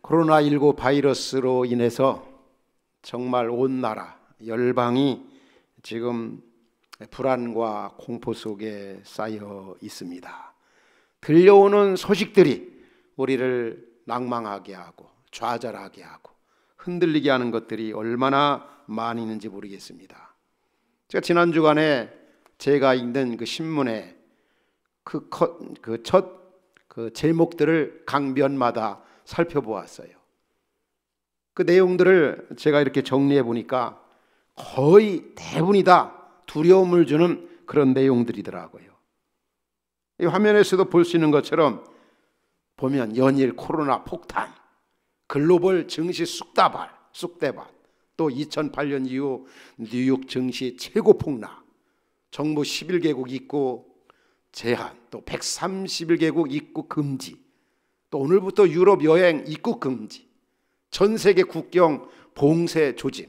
코로나19 바이러스로 인해서 정말 온 나라, 열방이 지금 불안과 공포 속에 쌓여 있습니다. 들려오는 소식들이 우리를 낭망하게 하고 좌절하게 하고 흔들리게 하는 것들이 얼마나 많이 있는지 모르겠습니다. 제가 지난 주간에 제가 읽는 그 신문에 첫 제목들을 강변마다 살펴보았어요. 그 내용들을 제가 이렇게 정리해 보니까 거의 대부분이 다 두려움을 주는 그런 내용들이더라고요. 이 화면에서도 볼 수 있는 것처럼 보면 연일 코로나 폭탄, 글로벌 증시 쑥대밭, 또 2008년 이후 뉴욕 증시 최고 폭락, 정부 11개국 입국 제한, 또 131개국 입국 금지, 또 오늘부터 유럽 여행 입국 금지, 전 세계 국경 봉쇄 조짐,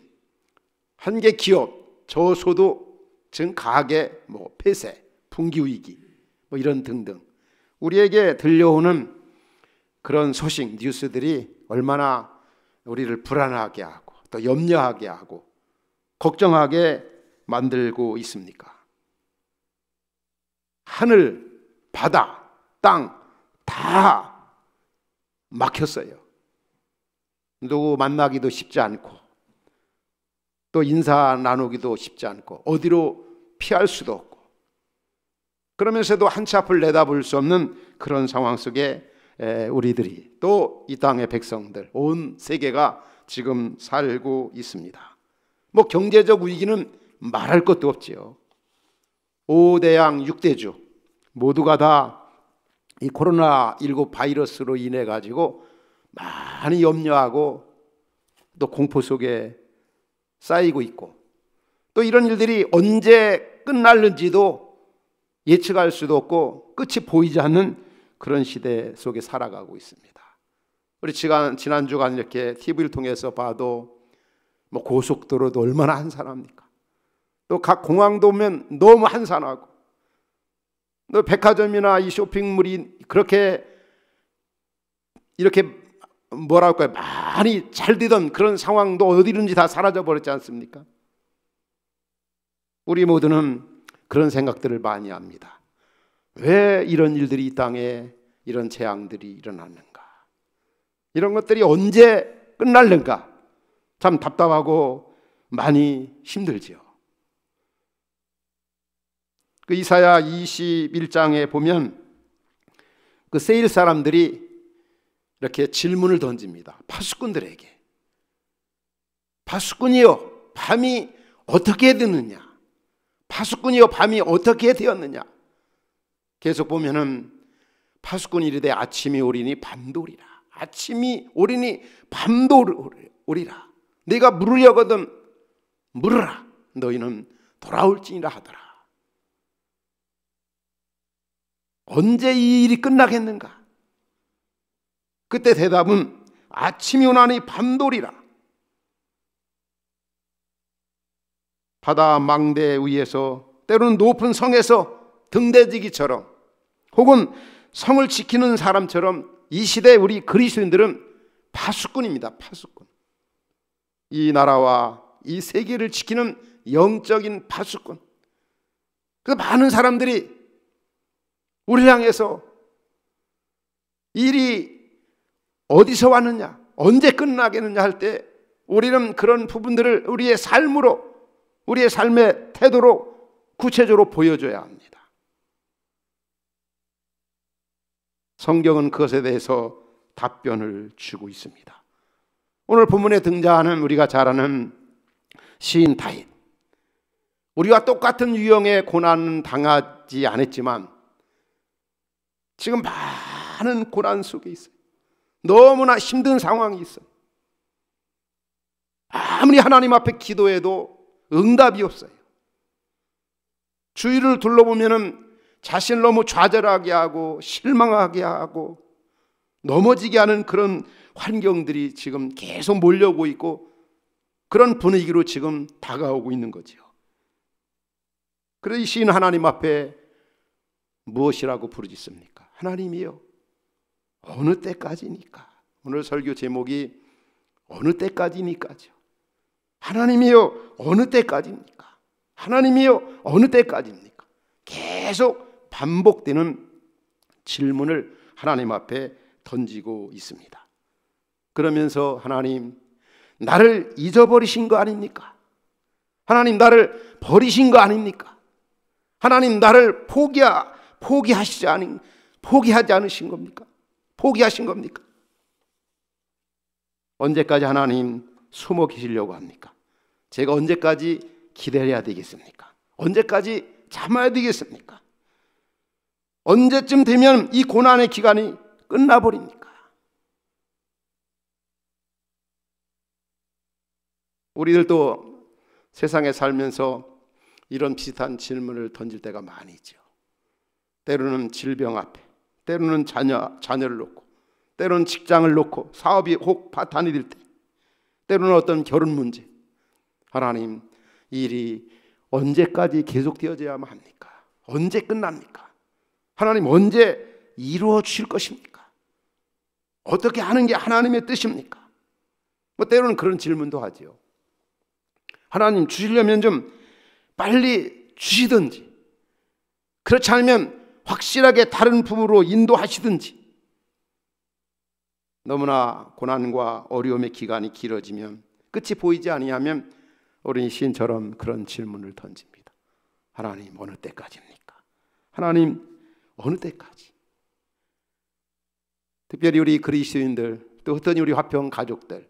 한계 기업 저소득층 가계 폐쇄, 분기 위기 이런 등등 우리에게 들려오는 그런 소식, 뉴스들이 얼마나 우리를 불안하게 하고 또 염려하게 하고 걱정하게 만들고 있습니까? 하늘, 바다, 땅 다 막혔어요. 누구 만나기도 쉽지 않고 또 인사 나누기도 쉽지 않고 어디로 피할 수도 없고 그러면서도 한치 앞을 내다볼 수 없는 그런 상황 속에 우리들이 또 이 땅의 백성들 온 세계가 지금 살고 있습니다. 뭐 경제적 위기는 말할 것도 없지요. 5대양 6대주 모두가 다 이 코로나19 바이러스로 인해 가지고 많이 염려하고 또 공포 속에 쌓이고 있고 또 이런 일들이 언제 끝날는지도 예측할 수도 없고 끝이 보이지 않는 그런 시대 속에 살아가고 있습니다. 우리 지난 주간 이렇게 TV를 통해서 봐도 뭐 고속도로도 얼마나 한산합니까? 또 각 공항도 오면 너무 한산하고 또 백화점이나 이 쇼핑몰이 그렇게 이렇게 뭐라 할까요? 많이 잘 되던 그런 상황도 어디든지 다 사라져 버렸지 않습니까? 우리 모두는 그런 생각들을 많이 합니다. 왜 이런 일들이 이 땅에 이런 재앙들이 일어났는가? 이런 것들이 언제 끝날는가? 참 답답하고 많이 힘들지요. 그 이사야 21장에 보면 그 세일 사람들이 이렇게 질문을 던집니다. 파수꾼들에게. 파수꾼이여, 밤이 어떻게 되느냐? 파수꾼이여, 밤이 어떻게 되었느냐? 계속 보면은 파수꾼이 이르되 아침이 오리니 밤도 오리라. 아침이 오리니 밤도 오리라. 네가 물으려거든 물으라. 너희는 돌아올지니라 하더라. 언제 이 일이 끝나겠는가? 그때 대답은 아침이 오나니 밤도 오리라. 바다 망대 위에서 때로는 높은 성에서 등대지기처럼 혹은 성을 지키는 사람처럼 이 시대 우리 그리스도인들은 파수꾼입니다. 파수꾼. 이 나라와 이 세계를 지키는 영적인 파수꾼. 그 많은 사람들이 우리를 향해서 일이 어디서 왔느냐, 언제 끝나겠느냐 할 때 우리는 그런 부분들을 우리의 삶으로, 우리의 삶의 태도로 구체적으로 보여줘야 합니다. 성경은 그것에 대해서 답변을 주고 있습니다. 오늘 본문에 등장하는 우리가 잘 아는 시인 다윗, 우리와 똑같은 유형의 고난은 당하지 않았지만 지금 많은 고난 속에 있어요. 너무나 힘든 상황이 있어요. 아무리 하나님 앞에 기도해도 응답이 없어요. 주위를 둘러보면 자신을 너무 좌절하게 하고 실망하게 하고 넘어지게 하는 그런 환경들이 지금 계속 몰려오고 있고 그런 분위기로 지금 다가오고 있는 거죠. 그래서 이 시인 하나님 앞에 무엇이라고 부르짖습니까? 하나님이요, 어느 때까지니까? 오늘 설교 제목이 어느 때까지니까죠. 하나님이요, 어느 때까지입니까? 하나님이요, 어느 때까지입니까? 계속 반복되는 질문을 하나님 앞에 던지고 있습니다. 그러면서 하나님, 나를 잊어버리신 거 아닙니까? 하나님, 나를 버리신 거 아닙니까? 하나님, 나를 포기하지 않으신 겁니까? 포기하신 겁니까? 언제까지 하나님 숨어 계시려고 합니까? 제가 언제까지 기다려야 되겠습니까? 언제까지 참아야 되겠습니까? 언제쯤 되면 이 고난의 기간이 끝나버립니까? 우리들도 세상에 살면서 이런 비슷한 질문을 던질 때가 많이 있죠. 때로는 질병 앞에, 때로는 자녀를 놓고, 때로는 직장을 놓고 사업이 혹 파탄이 될 때, 때로는 어떤 결혼 문제. 하나님, 이 일이 언제까지 계속되어져야만 합니까? 언제 끝납니까? 하나님, 언제 이루어 주실 것입니까? 어떻게 하는 게 하나님의 뜻입니까? 뭐 때로는 그런 질문도 하죠. 하나님 주시려면 좀 빨리 주시든지, 그렇지 않으면 확실하게 다른 부모로 인도하시든지. 너무나 고난과 어려움의 기간이 길어지면, 끝이 보이지 아니하면 어린이 시인처럼 그런 질문을 던집니다. 하나님 어느 때까지입니까? 하나님 어느 때까지? 특별히 우리 그리스도인들, 또 어떤 우리 화평 가족들,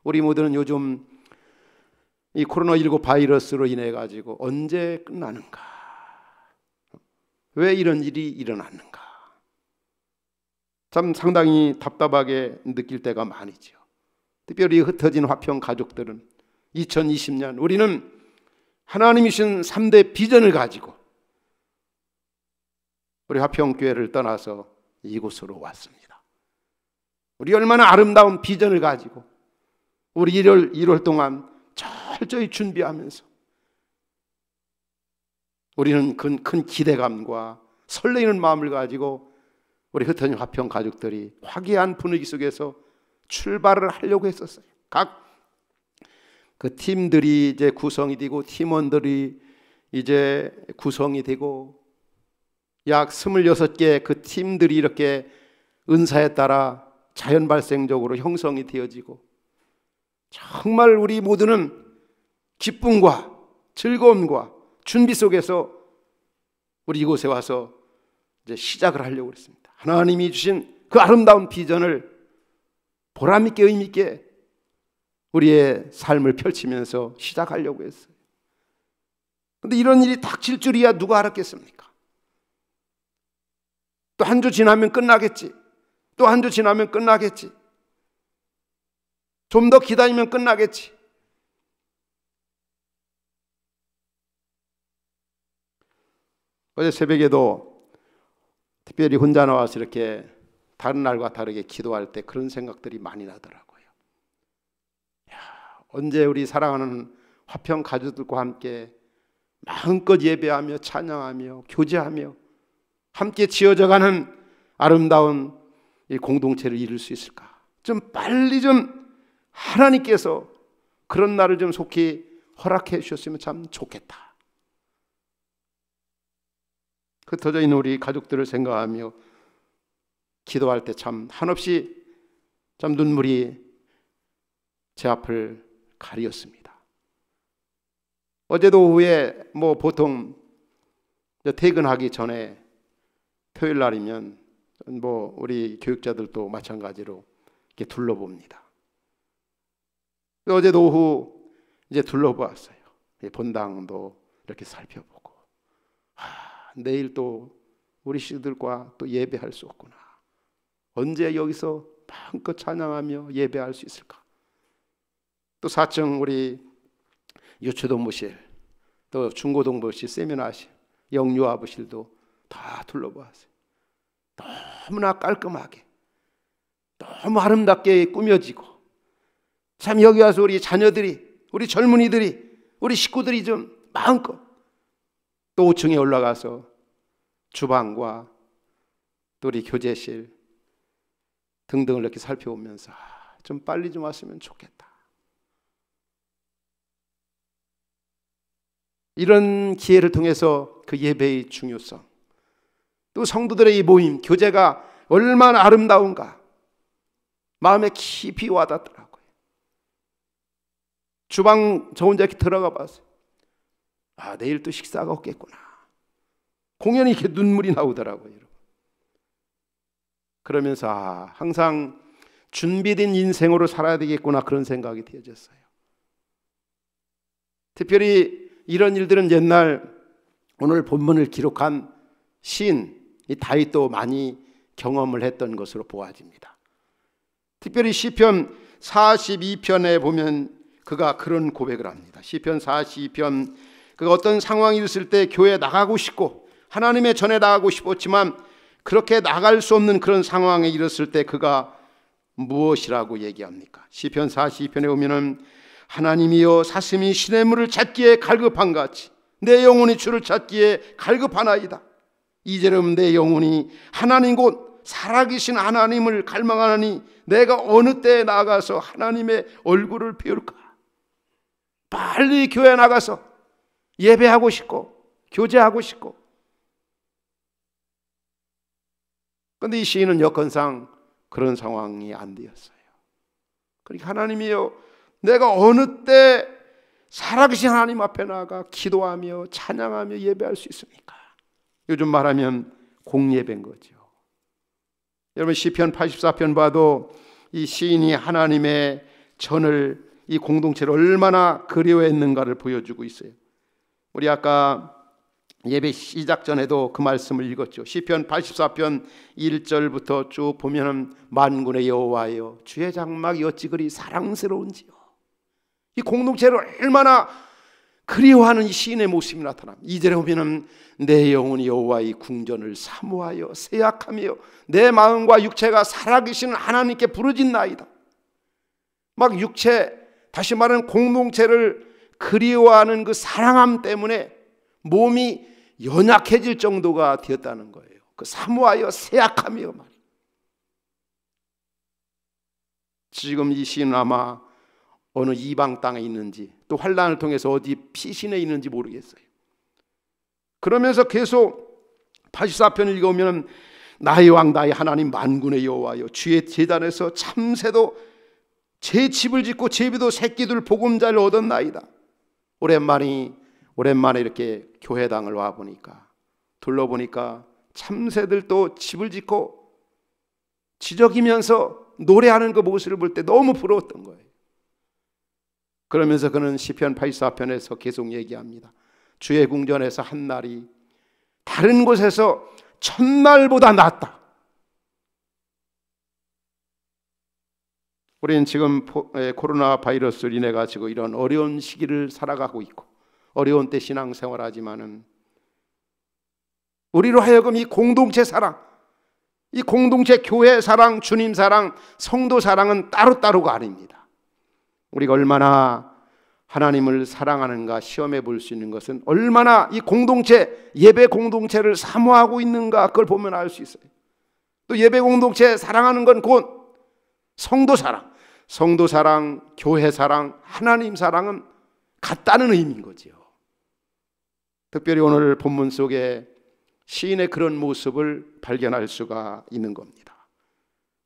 우리 모두는 요즘 이 코로나19 바이러스로 인해 가지고 언제 끝나는가? 왜 이런 일이 일어났는가? 참 상당히 답답하게 느낄 때가 많이죠. 특별히 흩어진 화평 가족들은 2020년 우리는 하나님이 주신 3대 비전을 가지고 우리 화평교회를 떠나서 이곳으로 왔습니다. 우리 얼마나 아름다운 비전을 가지고 우리 1월 동안 철저히 준비하면서 우리는 큰 기대감과 설레이는 마음을 가지고 우리 흩어진 화평 가족들이 화기애애한 분위기 속에서 출발을 하려고 했었어요. 각 그 팀들이 이제 구성이 되고 팀원들이 이제 구성이 되고 약 26개 그 팀들이 이렇게 은사에 따라 자연 발생적으로 형성이 되어지고, 정말 우리 모두는 기쁨과 즐거움과 준비 속에서 우리 이곳에 와서 이제 시작을 하려고 했습니다. 하나님이 주신 그 아름다운 비전을 보람 있게 의미 있게 우리의 삶을 펼치면서 시작하려고 했어요. 그런데 이런 일이 닥칠 줄이야 누가 알았겠습니까? 또 한 주 지나면 끝나겠지. 또 한 주 지나면 끝나겠지. 좀 더 기다리면 끝나겠지. 어제 새벽에도 특별히 혼자 나와서 이렇게 다른 날과 다르게 기도할 때 그런 생각들이 많이 나더라고요. 언제 우리 사랑하는 화평 가족들과 함께 마음껏 예배하며 찬양하며 교제하며 함께 지어져가는 아름다운 이 공동체를 이룰 수 있을까? 좀 빨리 좀 하나님께서 그런 날을 좀 속히 허락해 주셨으면 참 좋겠다. 흩어져 있는 우리 가족들을 생각하며 기도할 때 참 한없이 참 눈물이 제 앞을 가리었습니다. 어제도 오후에 뭐 보통 퇴근하기 전에 토요일 날이면 뭐 우리 교육자들도 마찬가지로 이렇게 둘러봅니다. 어제도 오후 이제 둘러보았어요. 본당도 이렇게 살펴보고, 내일 또 우리 시들과 또 예배할 수 없구나. 언제 여기서 마음껏 찬양하며 예배할 수 있을까? 또 4층 우리 유초동부실, 또 중고동부실, 세미나실, 영유아부실도 다 둘러보았어요. 너무나 깔끔하게, 너무 아름답게 꾸며지고, 참 여기 와서 우리 자녀들이, 우리 젊은이들이, 우리 식구들이 좀 마음껏 또 5층에 올라가서 주방과 또 우리 교제실 등등을 이렇게 살펴보면서 좀 빨리 좀 왔으면 좋겠다. 이런 기회를 통해서 그 예배의 중요성, 또 성도들의 이 모임, 교제가 얼마나 아름다운가 마음에 깊이 와닿더라고요. 주방 저 혼자 이렇게 들어가 봤어요. 내일 또 식사가 없겠구나. 공연히 이렇게 눈물이 나오더라고요, 여러분. 그러면서 항상 준비된 인생으로 살아야 되겠구나, 그런 생각이 되어졌어요. 특별히 이런 일들은 옛날 오늘 본문을 기록한 시인 이 다윗도 많이 경험을 했던 것으로 보아집니다. 특별히 시편 42편에 보면 그가 그런 고백을 합니다. 시편 42편, 그가 어떤 상황이 있을 때 교회에 나가고 싶고 하나님의 전에 나가고 싶었지만 그렇게 나갈 수 없는 그런 상황에 이르렀을 때 그가 무엇이라고 얘기합니까? 시편 42편에 보면은 하나님이여 사슴이 시냇물을 찾기에 갈급한 같이 내 영혼이 주를 찾기에 갈급하나이다. 이제름 내 영혼이 하나님 곧 살아계신 하나님을 갈망하니 내가 어느 때에 나가서 하나님의 얼굴을 배울까? 빨리 교회 나가서 예배하고 싶고 교제하고 싶고. 그런데 이 시인은 여건상 그런 상황이 안 되었어요. 그러니까 하나님이여, 내가 어느 때 살아계신 하나님 앞에 나가 기도하며 찬양하며 예배할 수 있습니까? 요즘 말하면 공예배인 거죠. 여러분, 시편 84편 봐도 이 시인이 하나님의 전을, 이 공동체를 얼마나 그리워했는가를 보여주고 있어요. 우리 아까 예배 시작 전에도 그 말씀을 읽었죠. 시편 84편 1절부터 쭉 보면 만군의 여호와여, 주의 장막이 어찌 그리 사랑스러운지요. 이 공동체를 얼마나 그리워하는 이 시인의 모습이 나타납니다. 2절에 보면 내 영혼이 여호와의 궁전을 사모하여 세약하며 내 마음과 육체가 살아계시는 하나님께 부르짖나이다. 막 육체, 다시 말하는 공동체를 그리워하는 그 사랑함 때문에 몸이 연약해질 정도가 되었다는 거예요. 그 사모하여 세약하며 말이에요. 지금 이 시인은 아마 어느 이방 땅에 있는지, 또 환난을 통해서 어디 피신해 있는지 모르겠어요. 그러면서 계속 84편을 읽으면 나의 왕 나의 하나님 만군의 여호와여, 주의 제단에서 참새도 제 집을 짓고 제비도 새끼들 보금자를 얻었나이다. 오랜만에 이렇게 교회당을 와 보니까, 둘러보니까 참새들도 집을 짓고 지저귀면서 노래하는 그 모습을 볼 때 너무 부러웠던 거예요. 그러면서 그는 시편 84편에서 계속 얘기합니다. 주의 궁전에서 한 날이 다른 곳에서 천날보다 낫다. 우리는 지금 코로나 바이러스로 인해 가지고 이런 어려운 시기를 살아가고 있고 어려운 때 신앙생활하지만은 우리로 하여금 이 공동체 사랑, 이 공동체 교회 사랑, 주님 사랑, 성도 사랑은 따로따로가 아닙니다. 우리가 얼마나 하나님을 사랑하는가 시험해 볼 수 있는 것은 얼마나 이 공동체, 예배 공동체를 사모하고 있는가, 그걸 보면 알 수 있어요. 또 예배 공동체 사랑하는 건 곧 성도 사랑, 교회 사랑, 하나님 사랑은 같다는 의미인 거죠. 특별히 오늘 본문 속에 시인의 그런 모습을 발견할 수가 있는 겁니다.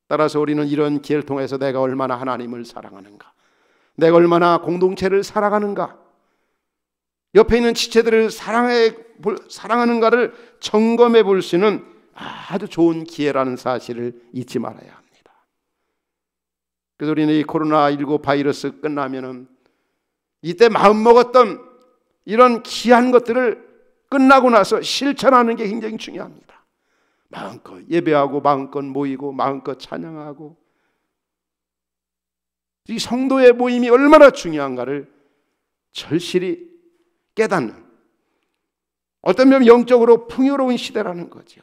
따라서 우리는 이런 기회를 통해서 내가 얼마나 하나님을 사랑하는가, 내가 얼마나 공동체를 사랑하는가, 옆에 있는 지체들을 사랑하는가를 점검해 볼 수 있는 아주 좋은 기회라는 사실을 잊지 말아야 합니다. 그래서 우리는 이 코로나19 바이러스 끝나면은 이때 마음먹었던 이런 귀한 것들을 끝나고 나서 실천하는 게 굉장히 중요합니다. 마음껏 예배하고 마음껏 모이고 마음껏 찬양하고, 이 성도의 모임이 얼마나 중요한가를 절실히 깨닫는, 어떤 면에 영적으로 풍요로운 시대라는 거죠.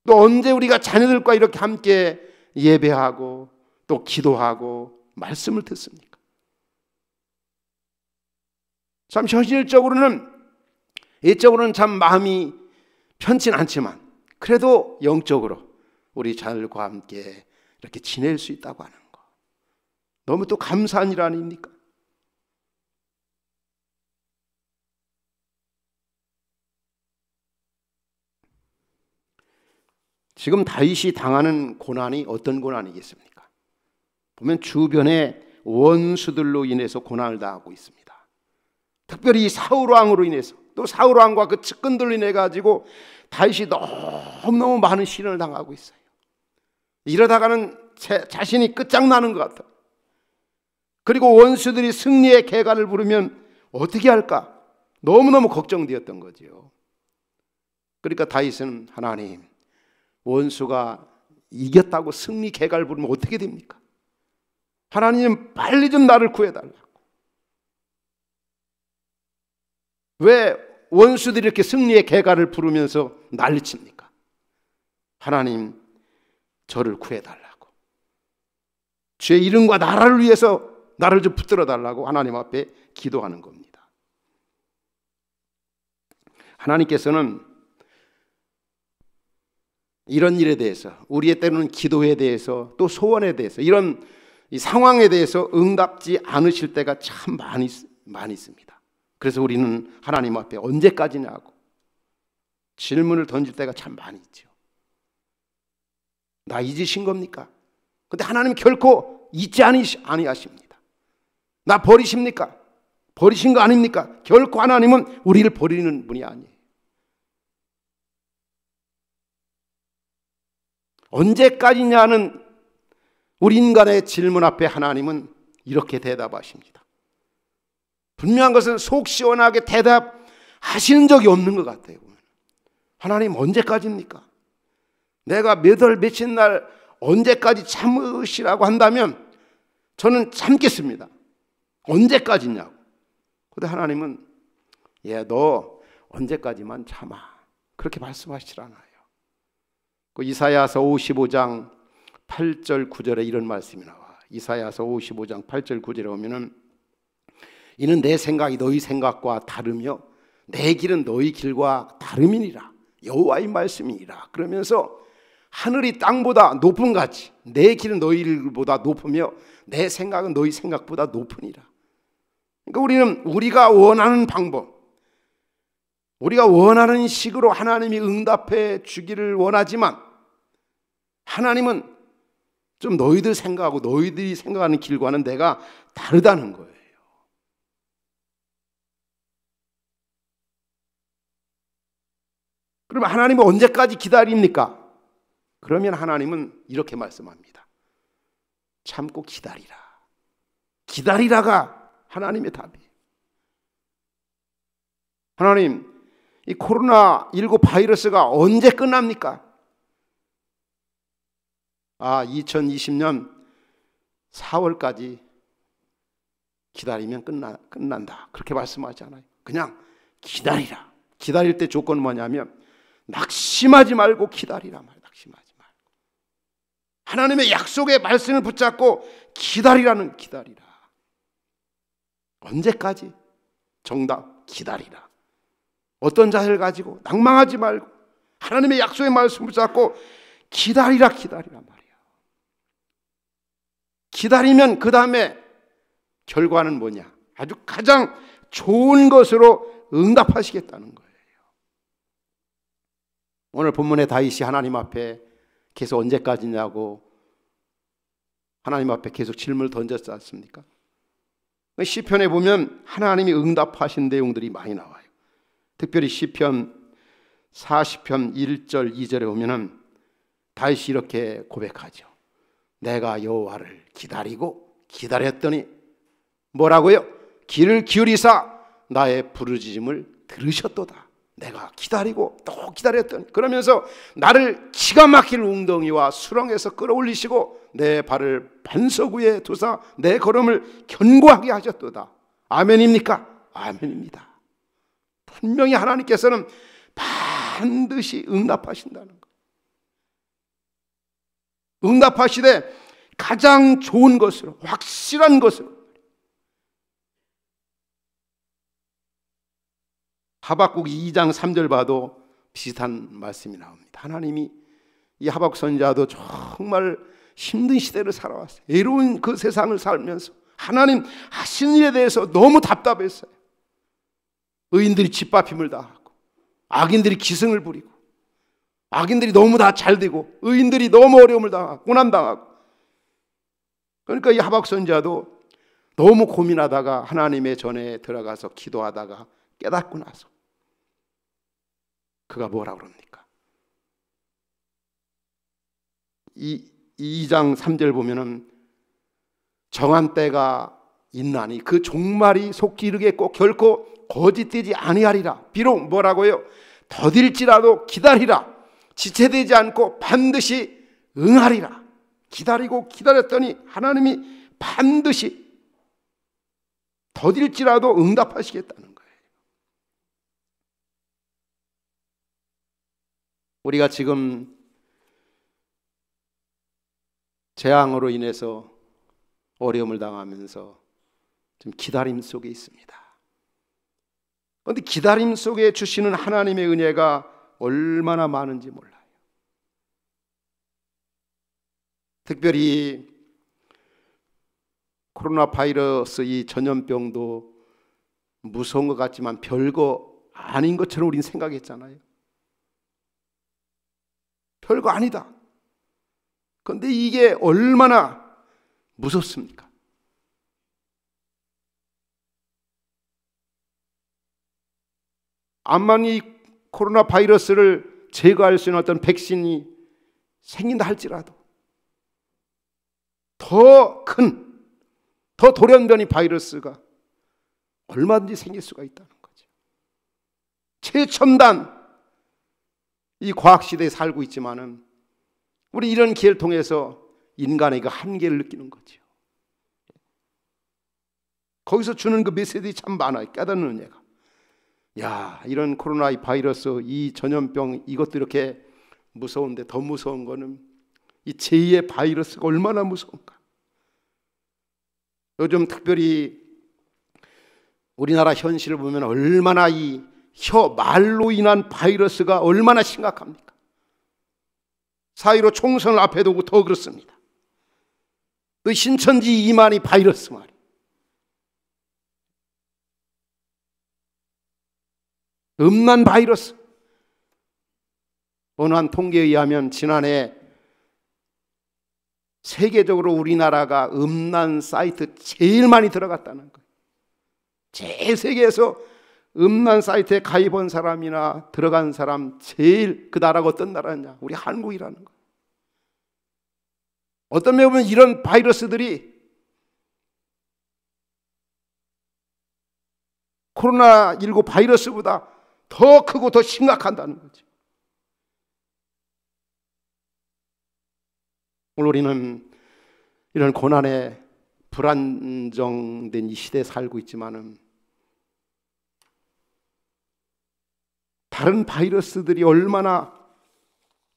또 언제 우리가 자녀들과 이렇게 함께 예배하고 또 기도하고 말씀을 듣습니까? 참 현실적으로는, 예적으로는 참 마음이 편치는 않지만 그래도 영적으로 우리 자녀들과 함께 이렇게 지낼 수 있다고 하는 거, 너무 또 감사한 일 아닙니까? 지금 다윗이 당하는 고난이 어떤 고난이겠습니까? 보면 주변의 원수들로 인해서 고난을 당하고 있습니다. 특별히 사울 왕으로 인해서, 또 사울 왕과 그 측근들로 인해 가지고 다윗이 너무너무 많은 시련을 당하고 있어요. 이러다가는 자신이 끝장나는 것 같아요. 그리고 원수들이 승리의 개가를 부르면 어떻게 할까? 너무너무 걱정되었던 거죠. 그러니까 다윗은 하나님, 원수가 이겼다고 승리 개가를 부르면 어떻게 됩니까? 하나님 빨리 좀 나를 구해달라고. 왜 원수들이 이렇게 승리의 개가를 부르면서 난리칩니까? 하나님 저를 구해달라고, 주의 이름과 나라를 위해서 나를 좀 붙들어 달라고 하나님 앞에 기도하는 겁니다. 하나님께서는 이런 일에 대해서, 우리의 때로는 기도에 대해서, 또 소원에 대해서, 이런 이 상황에 대해서 응답지 않으실 때가 참 많이 있습니다. 그래서 우리는 하나님 앞에 언제까지냐고 질문을 던질 때가 참 많이 있죠. 나 잊으신 겁니까? 근데 하나님 결코 잊지 아니하십니다. 나 버리십니까? 버리신 거 아닙니까? 결코 하나님은 우리를 버리는 분이 아니에요. 언제까지냐는 우리 인간의 질문 앞에 하나님은 이렇게 대답하십니다. 분명한 것은 속 시원하게 대답하시는 적이 없는 것 같아요. 하나님 언제까지입니까? 내가 몇 월 며칠 날 언제까지 참으시라고 한다면 저는 참겠습니다. 언제까지냐고. 근데 하나님은 너 언제까지만 참아, 그렇게 말씀하시질 않아요. 그 이사야서 55장 8절 9절에 이런 말씀이 나와. 이사야서 55장 8절 9절에 보면은 이는 내 생각이 너희 생각과 다르며 내 길은 너희 길과 다름이니라, 여호와의 말씀이니라. 그러면서 하늘이 땅보다 높은 같이 내 길은 너희 길보다 높으며 내 생각은 너희 생각보다 높으니라. 그러니까 우리는 우리가 원하는 방법, 우리가 원하는 식으로 하나님이 응답해 주기를 원하지만 하나님은 좀 너희들 생각하고 너희들이 생각하는 길과는 내가 다르다는 거예요. 그러면 하나님은 언제까지 기다립니까? 그러면 하나님은 이렇게 말씀합니다. 참고 기다리라. 기다리라가 하나님의 답이에요. 하나님, 이 코로나19 바이러스가 언제 끝납니까? 2020년 4월까지 기다리면 끝난다, 그렇게 말씀하지 않아요. 그냥 기다리라. 기다릴 때 조건은 뭐냐면 낙심하지 말고 기다리라 말이에요. 낙심하지 말고 하나님의 약속의 말씀을 붙잡고 기다리라는, 기다리라. 언제까지? 정답, 기다리라. 어떤 자세를 가지고 낭망하지 말고 하나님의 약속의 말씀을 붙잡고 기다리라, 기다리라 말이야. 기다리면 그 다음에 결과는 뭐냐? 아주 가장 좋은 것으로 응답하시겠다는 거예요. 오늘 본문의 다윗이 하나님 앞에 계속 언제까지냐고 하나님 앞에 계속 질문을 던졌지 않습니까? 시편에 보면 하나님이 응답하신 내용들이 많이 나와요. 특별히 시편 40편 1절 2절에 보면은 다윗이 이렇게 고백하죠. 내가 여호와를 기다리고 기다렸더니 뭐라고요? 귀를 기울이사 나의 부르짖음을 들으셨도다. 내가 기다리고 또 기다렸더니, 그러면서 나를 기가 막힐 웅덩이와 수렁에서 끌어올리시고 내 발을 반석 위에 두사 내 걸음을 견고하게 하셨도다. 아멘입니까? 아멘입니다. 분명히 하나님께서는 반드시 응답하신다는 거예요. 응답하시되 가장 좋은 것으로, 확실한 것으로. 하박국 2장 3절 봐도 비슷한 말씀이 나옵니다. 하나님이, 이 하박국 선지자도 정말 힘든 시대를 살아왔어요. 외로운 그 세상을 살면서 하나님 하신 일에 대해서 너무 답답했어요. 의인들이 짓밟힘을 당하고 악인들이 기승을 부리고 악인들이 너무 다 잘되고 의인들이 너무 어려움을 당하고 고난당하고. 그러니까 이 하박국 선지자도 너무 고민하다가 하나님의 전에 들어가서 기도하다가 깨닫고 나서 그가 뭐라 그럽니까? 2장 3절 보면은 정한 때가 있나니 그 종말이 속히 이르겠고 결코 거짓되지 아니하리라. 비록 뭐라고요? 더딜지라도 기다리라. 지체되지 않고 반드시 응하리라. 기다리고 기다렸더니 하나님이 반드시 더딜지라도 응답하시겠다는 거예요. 우리가 지금 재앙으로 인해서 어려움을 당하면서 좀 기다림 속에 있습니다. 그런데 기다림 속에 주시는 하나님의 은혜가 얼마나 많은지 몰라요. 특별히 코로나 바이러스 이 전염병도 무서운 것 같지만 별거 아닌 것처럼 우리는 생각했잖아요. 별거 아니다. 그런데 이게 얼마나 무섭습니까? 암만 이 코로나 바이러스를 제거할 수 있는 어떤 백신이 생긴다 할지라도 더 큰, 더 돌연변이 바이러스가 얼마든지 생길 수가 있다는 거죠. 최첨단 이 과학시대에 살고 있지만은 우리 이런 기회를 통해서 인간의 그 한계를 느끼는 거죠. 거기서 주는 그 메시지 참 많아요. 깨닫는 은혜가. 야, 이런 코로나 바이러스, 이 전염병, 이것도 이렇게 무서운데 더 무서운 거는 이 제2의 바이러스가 얼마나 무서운가. 요즘 특별히 우리나라 현실을 보면 얼마나 이 말로 인한 바이러스가 얼마나 심각합니까? 4.15 총선을 앞에 두고 더 그렇습니다. 또 신천지 이만희 바이러스 말이에요. 음란 바이러스. 어느 한 통계에 의하면 지난해 세계적으로 우리나라가 음란 사이트 제일 많이 들어갔다는 거예요. 제일 세계에서 음란 사이트에 가입한 사람이나 들어간 사람 제일 그 나라가 어떤 나라냐? 우리 한국이라는 거예요. 어떤 면에 보면 이런 바이러스들이 코로나19 바이러스보다 더 크고 더 심각하다는 거죠. 오늘 우리는 이런 고난에 불안정된 이 시대에 살고 있지만은 다른 바이러스들이 얼마나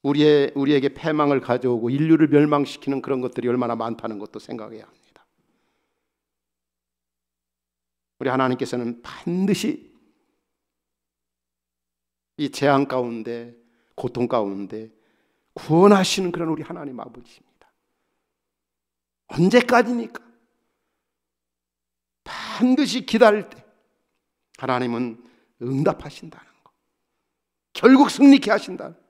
우리에게 패망을 가져오고 인류를 멸망시키는 그런 것들이 얼마나 많다는 것도 생각해야 합니다. 우리 하나님께서는 반드시 이 재앙 가운데, 고통 가운데 구원하시는 그런 우리 하나님 아버지입니다. 언제까지니까? 반드시 기다릴 때 하나님은 응답하신다는 거. 결국 승리케 하신다는 거.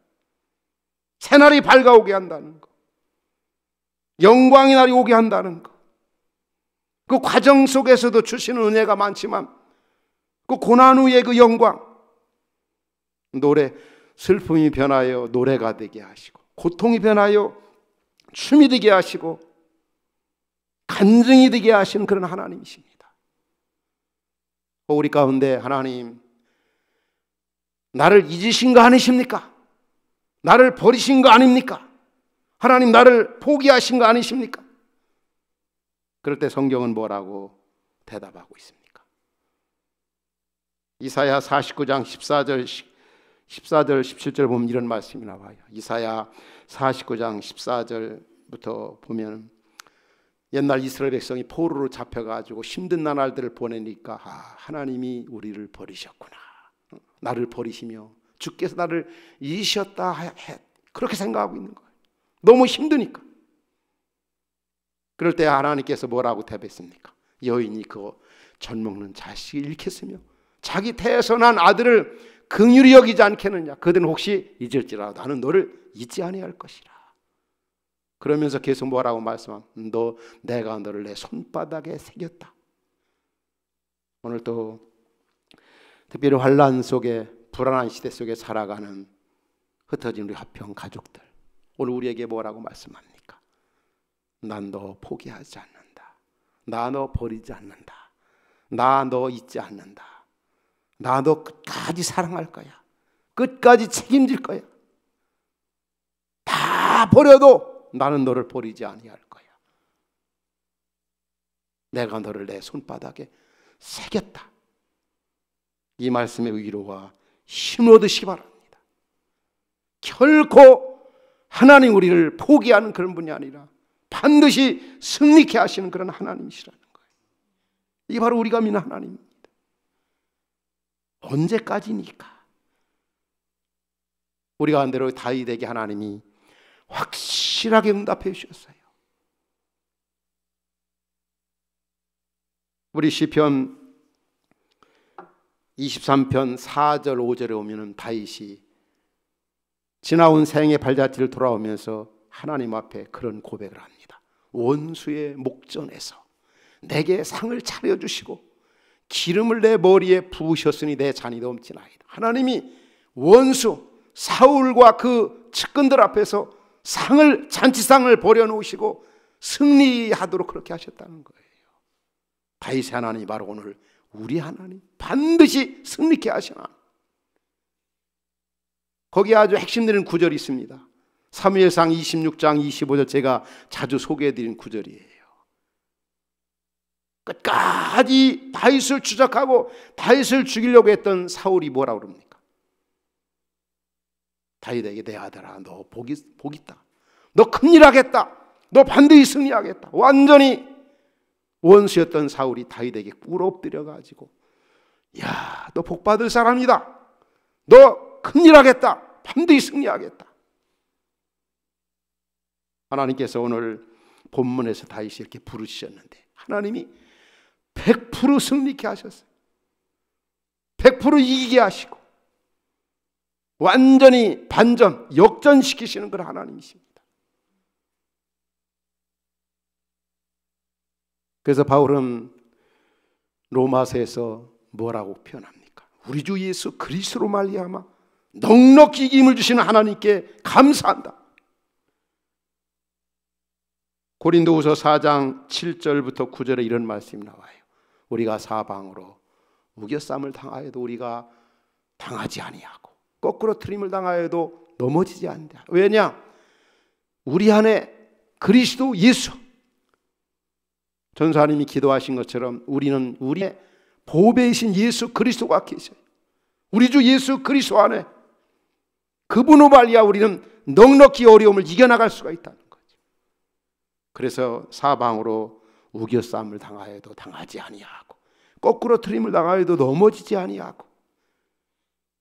새날이 밝아오게 한다는 거. 영광의 날이 오게 한다는 거. 그 과정 속에서도 주시는 은혜가 많지만 그 고난 후의 그 영광, 노래, 슬픔이 변하여 노래가 되게 하시고 고통이 변하여 춤이 되게 하시고 간증이 되게 하시는 그런 하나님이십니다. 우리 가운데 하나님, 나를 잊으신 거 아니십니까? 나를 버리신 거 아닙니까? 하나님, 나를 포기하신 거 아니십니까? 그럴 때 성경은 뭐라고 대답하고 있습니까? 이사야 49장 14절 17절 보면 이런 말씀이 나와요. 이사야 49장 14절부터 보면 옛날 이스라엘 백성이 포로로 잡혀가지고 힘든 나날들을 보내니까 하나님이 우리를 버리셨구나. 나를 버리시며 주께서 나를 잊으셨다 그렇게 생각하고 있는 거예요. 너무 힘드니까. 그럴 때 하나님께서 뭐라고 대답했습니까? 여인이 그거 젖 먹는 자식을 잃겠으며 자기 태에서 난 아들을 긍휼히 여기지 않겠느냐. 그들은 혹시 잊을지라도 나는 너를 잊지 아니할 것이라. 그러면서 계속 뭐라고 말씀하면 내가 너를 내 손바닥에 새겼다. 오늘 또 특별히 환난 속에 불안한 시대 속에 살아가는 흩어진 우리 화평 가족들, 오늘 우리에게 뭐라고 말씀합니까? 난 너 포기하지 않는다. 나 너 버리지 않는다. 나 너 잊지 않는다. 나 너 끝까지 사랑할 거야. 끝까지 책임질 거야. 다 버려도 나는 너를 버리지 아니할 거야. 내가 너를 내 손바닥에 새겼다. 이 말씀의 위로와 힘을 얻으시기 바랍니다. 결코 하나님 우리를 포기하는 그런 분이 아니라 반드시 승리케 하시는 그런 하나님이시라는 거예요. 이게 바로 우리가 믿는 하나님입니다. 언제까지니까? 우리가 한 대로 다윗에게 하나님이 확실하게 응답해 주셨어요. 우리 시편 23편 4절 5절에 오면은 다윗이 지나온 생의 발자취를 돌아오면서 하나님 앞에 그런 고백을 합니다. 원수의 목전에서 내게 상을 차려주시고 기름을 내 머리에 부으셨으니 내 잔이 넘치나이다. 하나님이 원수 사울과 그 측근들 앞에서 상을, 잔치상을 벌여놓으시고 승리하도록 그렇게 하셨다는 거예요. 다윗의 하나님이 바로 오늘 우리 하나님, 반드시 승리케 하시나. 거기에 아주 핵심되는 구절이 있습니다. 사무엘상 26장 25절, 제가 자주 소개해드린 구절이에요. 끝까지 다윗을 추적하고 다윗을 죽이려고 했던 사울이 뭐라고 그럽니까? 다윗에게 내 아들아, 너 복 있다. 너 큰일 하겠다. 너 반드시 승리하겠다. 완전히 원수였던 사울이 다윗에게 꿇어엎드려 가지고, 야, 너 복 받을 사람이다. 너 큰일 하겠다. 반드시 승리하겠다. 하나님께서 오늘 본문에서 다윗이 이렇게 부르셨는데 하나님이 100% 승리케 하셨어요. 100% 이기게 하시고 완전히 반전, 역전시키시는 그런 하나님이십니다. 그래서 바울은 로마서에서 뭐라고 표현합니까? 우리 주 예수 그리스도로 말미암아 넉넉히 이김을 주시는 하나님께 감사한다. 고린도후서 4장 7절부터 9절에 이런 말씀이 나와요. 우리가 사방으로 우겨쌈을 당하여도 우리가 당하지 아니하고 거꾸로 트림을 당하여도 넘어지지 않는다. 왜냐? 우리 안에 그리스도 예수, 전사님이 기도하신 것처럼 우리는 우리의 보배이신 예수 그리스도가 계셔요. 우리 주 예수 그리스도 안에 그분으로 말미암아 우리는 넉넉히 어려움을 이겨나갈 수가 있다는 거죠. 그래서 사방으로 우겨쌈을 당하여도 당하지 아니하고 거꾸로 트림을 당하여도 넘어지지 아니하고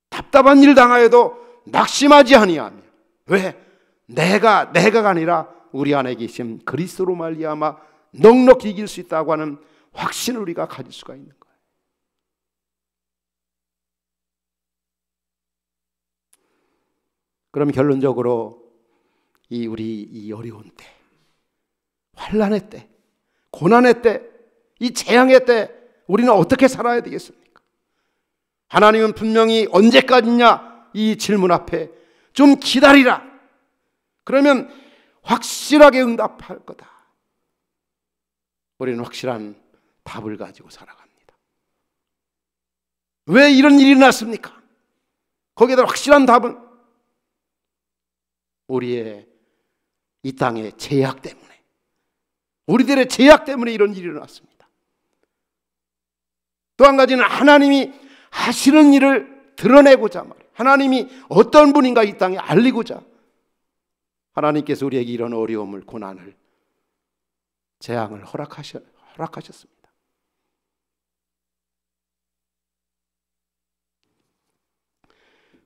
답답한 일 당하여도 낙심하지 아니하며. 왜? 내가 아니라 우리 안에 계신 그리스도로 말미암아 넉넉히 이길 수 있다고 하는 확신을 우리가 가질 수가 있는 거예요. 그럼 결론적으로 우리 이 어려운 때, 환난의 때, 고난의 때, 이 재앙의 때 우리는 어떻게 살아야 되겠습니까? 하나님은 분명히 언제까지냐 이 질문 앞에 좀 기다리라. 그러면 확실하게 응답할 거다. 우리는 확실한 답을 가지고 살아갑니다. 왜 이런 일이 났습니까? 거기에다 확실한 답은 우리의 이 땅의 죄악 때문에, 우리들의 죄악 때문에 이런 일이 일어났습니다. 또 한 가지는 하나님이 하시는 일을 드러내고자 말이에요. 하나님이 어떤 분인가 이 땅에 알리고자 하나님께서 우리에게 이런 어려움을, 고난을, 재앙을 허락하셨습니다.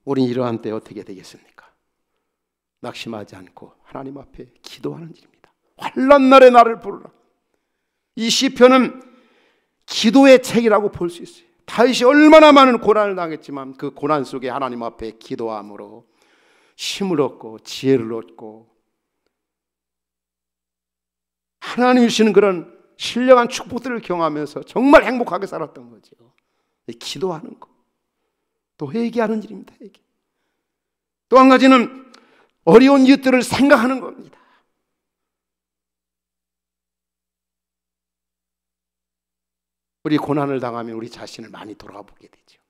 우리는 이러한 때 어떻게 되겠습니까? 낙심하지 않고 하나님 앞에 기도하는 일입니다. 환난 날에 나를 부르라. 이 시편은 기도의 책이라고 볼 수 있어요. 다윗이 얼마나 많은 고난을 당했지만 그 고난 속에 하나님 앞에 기도함으로 힘을 얻고 지혜를 얻고 하나님이 주시는 그런 신령한 축복들을 경험하면서 정말 행복하게 살았던 거죠. 기도하는 거, 또 회개하는 일입니다. 회개. 또 한 가지는 어려운 이웃들을 생각하는 겁니다. 우리 고난을 당하면 우리 자신을 많이 돌아보게 되죠.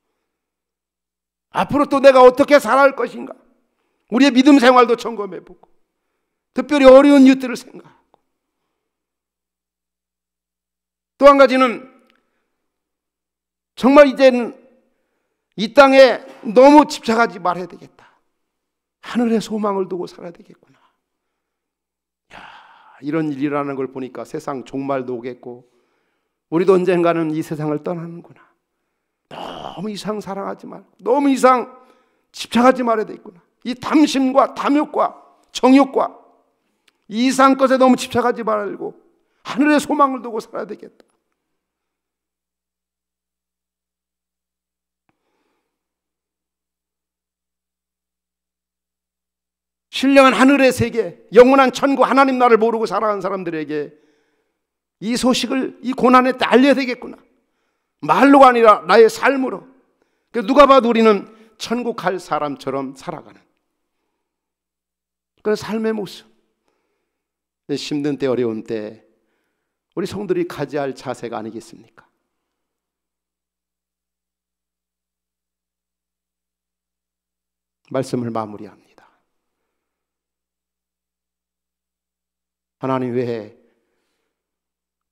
앞으로 또 내가 어떻게 살아갈 것인가, 우리의 믿음 생활도 점검해보고 특별히 어려운 이웃들을 생각하고, 또 한 가지는 정말 이제는 이 땅에 너무 집착하지 말아야 되겠다. 하늘에 소망을 두고 살아야 되겠구나. 야, 이런 일이라는 걸 보니까 세상 종말도 오겠고 우리도 언젠가는 이 세상을 떠나는구나. 너무 이상 사랑하지 말고 너무 이상 집착하지 말아야 되겠구나. 이 탐심과 탐욕과 정욕과 이상 것에 너무 집착하지 말고 하늘에 소망을 두고 살아야 되겠다. 신령한 하늘의 세계, 영원한 천국, 하나님 나라를 모르고 살아가는 사람들에게 이 소식을 이 고난의 때 알려야 되겠구나. 말로가 아니라 나의 삶으로. 누가 봐도 우리는 천국 갈 사람처럼 살아가는 그런 삶의 모습. 힘든 때, 어려운 때 우리 성도들이 가져야 할 자세가 아니겠습니까? 말씀을 마무리합니다. 하나님, 왜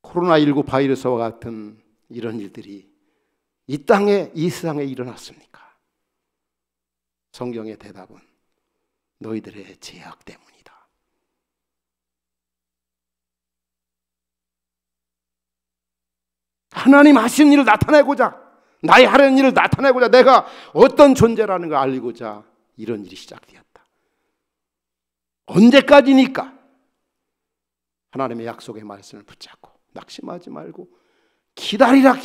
코로나19 바이러스와 같은 이런 일들이 이 땅에, 이 세상에 일어났습니까? 성경의 대답은 너희들의 죄악 때문이다. 하나님 하신 일을 나타내고자, 나의 하려는 일을 나타내고자, 내가 어떤 존재라는 걸 알리고자 이런 일이 시작되었다. 언제까지니까? 하나님의 약속의 말씀을 붙잡고 낙심하지 말고 기다리라.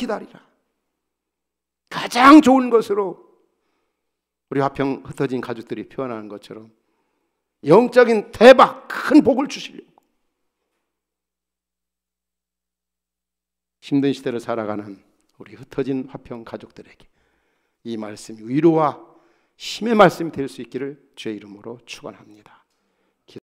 가장 좋은 것으로 우리 화평 흩어진 가족들이 표현하는 것처럼 영적인 대박, 큰 복을 주시려고 힘든 시대를 살아가는 우리 흩어진 화평 가족들에게 이 말씀이 위로와 힘의 말씀이 될 수 있기를 주의 이름으로 축원합니다.